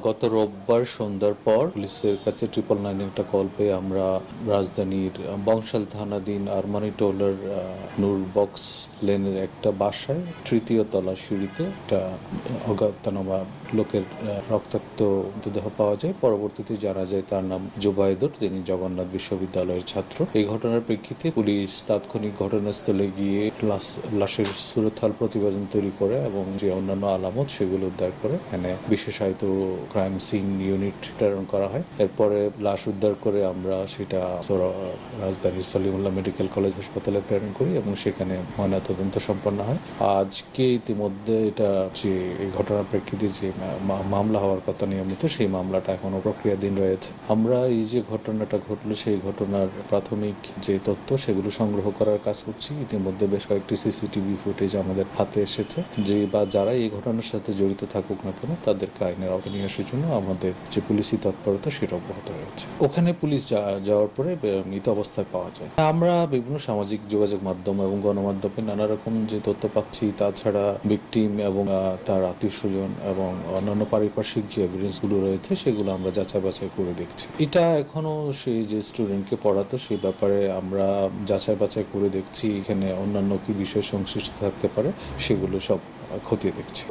গত রোববার সন্ধ্যার পর পুলিশের কাছে 999 একটা কল পেয়ে আমরা রাজধানীর বংশাল থানাধীন আরমানি টোলার নূর বক্স লেনের একটা বাসায় তৃতীয় তলা সিঁড়িতে একটা অজ্ঞাতনামা লোকের রক্তাক্ত মৃতদেহ পাওয়া যায়। পরবর্তীতে জানা যায় তার নাম জুবাইদুর, তিনি জগন্নাথ বিশ্ববিদ্যালয়ের ছাত্র। এই ঘটনার প্রেক্ষিতে পুলিশ তাৎক্ষণিক ঘটনাস্থলে গিয়ে লাশের সুরতহাল প্রতিবেদন তৈরি করে এবং যে অন্যান্য আলামত সেগুলো উদ্ধার করে এখানে বিশেষায়িত ক্রাইম সিন ইউনিট প্রেরণ করা হয়। এরপরে লাশ উদ্ধার করে আমরা সেটা রাজধানীর সলিমুল্লাহ মেডিকেল কলেজ হাসপাতালে প্রেরণ করি এবং সেখানে ময়নাতদন্ত সম্পন্ন হয়। আজকে ইতিমধ্যে এটা যে এই ঘটনার প্রেক্ষিতে যে মামলা হওয়ার কথা নিয়মিত, সেই মামলাটা এখনো প্রক্রিয়াধীন রয়েছে। আমরা এই যে ঘটনাটা ঘটলো সেই ঘটনার প্রাথমিক যে তথ্য সেগুলো সংগ্রহ করার কাজ করছি। ইতিমধ্যে বেশ কয়েকটি সিসিটিভি ফুটেজ আমাদের হাতে এসেছে, যে বা যারা এই ঘটনার সাথে জড়িত থাকুক না কেন তাদেরকে আইনের আওতায় নিয়ে আসার জন্য আমাদের যে পুলিশি তৎপরতা সেটা অব্যাহত রয়েছে। ওখানে পুলিশ যাওয়ার পরে মৃত অবস্থায় পাওয়া যায়। আমরা বিভিন্ন সামাজিক যোগাযোগ মাধ্যম এবং গণমাধ্যমে নানা রকম যে তথ্য পাচ্ছি, তাছাড়া ভিকটিম এবং তার আত্মীয় স্বজন এবং অন্যান্য পারিপার্শ্বিক যে এভিডেন্সগুলো রয়েছে সেগুলো আমরা যাচাই বাছাই করে দেখছি। এটা এখনো সেই যে স্টুডেন্টকে পড়াতো সেই ব্যাপারে আমরা যাচাই বাছাই করে দেখছি, এখানে অন্যান্য কি বিষয় সংশ্লিষ্ট থাকতে পারে সেগুলো সব খতিয়ে দেখছি।